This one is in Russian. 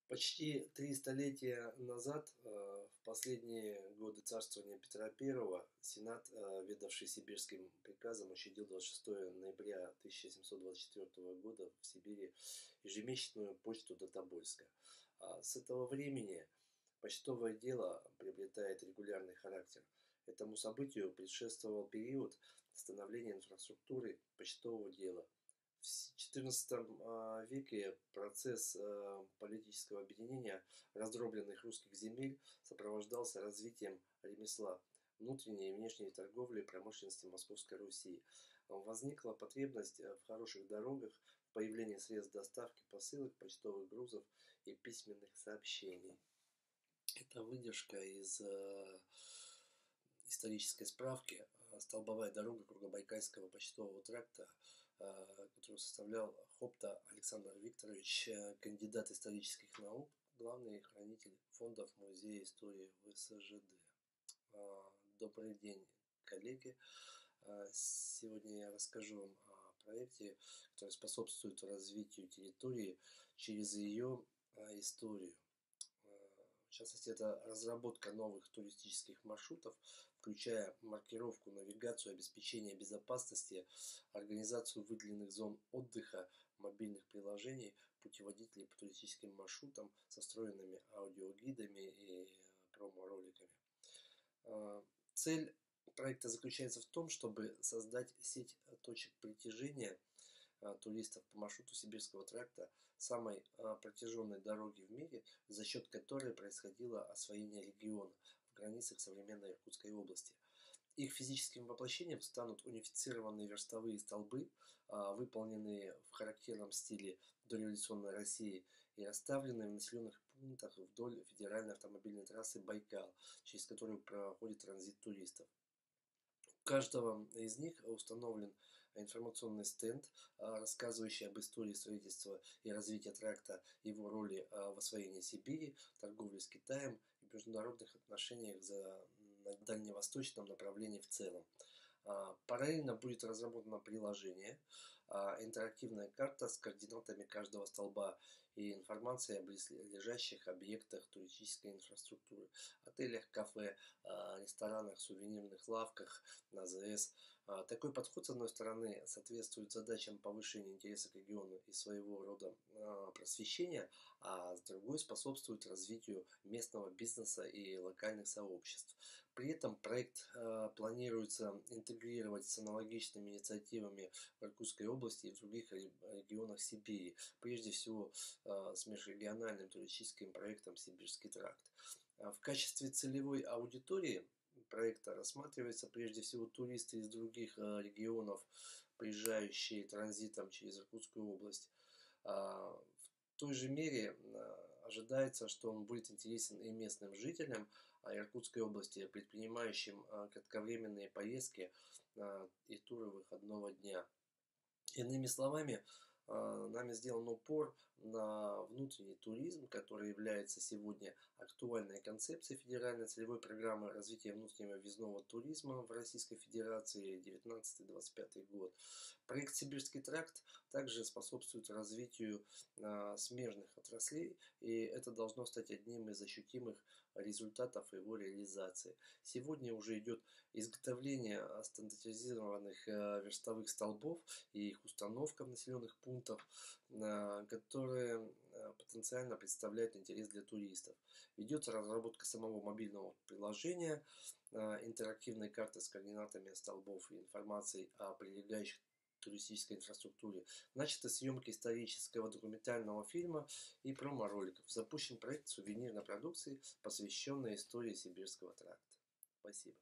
Почти 3 столетия назад, в последние годы царствования Петра I, Сенат, ведавший сибирским приказом, учредил 26 ноября 1724 года в Сибири ежемесячную почту до Тобольска. С этого времени почтовое дело приобретает регулярный характер. Этому событию предшествовал период становления инфраструктуры почтового дела. В XIV веке процесс политического объединения раздробленных русских земель сопровождался развитием ремесла, внутренней и внешней торговли и промышленности Московской Руси. Возникла потребность в хороших дорогах, в появлении средств доставки посылок, почтовых грузов и письменных сообщений. Это выдержка из исторической справки. Столбовая дорога Кругобайкальского почтового тракта, которую составлял Хопта Александр Викторович, кандидат исторических наук, главный хранитель фондов Музея истории ВСЖД. Добрый день, коллеги! Сегодня я расскажу вам о проекте, который способствует развитию территории через ее историю. В частности, это разработка новых туристических маршрутов, включая маркировку, навигацию, обеспечение безопасности, организацию выделенных зон отдыха, мобильных приложений, путеводителей по туристическим маршрутам со встроенными аудиогидами и промо-роликами. Цель проекта заключается в том, чтобы создать сеть точек притяжения туристов по маршруту Сибирского тракта, самой протяженной дороги в мире, за счет которой происходило освоение региона в границах современной Иркутской области. Их физическим воплощением станут унифицированные верстовые столбы, выполненные в характерном стиле дореволюционной России и расставленные в населенных пунктах вдоль федеральной автомобильной трассы Байкал, через которую проходит транзит туристов. У каждого из них установлен информационный стенд, рассказывающий об истории строительства и развития тракта, его роли в освоении Сибири, торговле с Китаем и международных отношениях на дальневосточном направлении в целом. Параллельно будет разработано приложение, интерактивная карта с координатами каждого столба и информацией о близлежащих объектах туристической инфраструктуры, отелях, кафе, ресторанах, сувенирных лавках, на АЗС. Такой подход, с одной стороны, соответствует задачам повышения интереса к региону и своего рода просвещения, а с другой способствует развитию местного бизнеса и локальных сообществ. При этом проект планируется интегрировать с аналогичными инициативами в Иркутской области и в других регионах Сибири, прежде всего с межрегиональным туристическим проектом «Сибирский тракт». В качестве целевой аудитории проекта рассматриваются прежде всего туристы из других регионов, приезжающие транзитом через Иркутскую область. В той же мере ожидается, что он будет интересен и местным жителям Иркутской области, предпринимающим кратковременные поездки и туры выходного дня. Иными словами, нами сделан упор на внутренний туризм, который является сегодня актуальной концепцией федеральной целевой программы развития внутреннего въездного туризма в Российской Федерации 19-25 год. Проект «Сибирский тракт» также способствует развитию смежных отраслей, и это должно стать одним из ощутимых результатов его реализации. Сегодня уже идет изготовление стандартизированных верстовых столбов и их установка в населенных пунктах, которые потенциально представляют интерес для туристов. Ведется разработка самого мобильного приложения, интерактивной карты с координатами столбов и информацией о прилегающих туристической инфраструктуре. Начаты съемки исторического документального фильма и промо-роликов. Запущен проект сувенирной продукции, посвященной истории Сибирского тракта. Спасибо.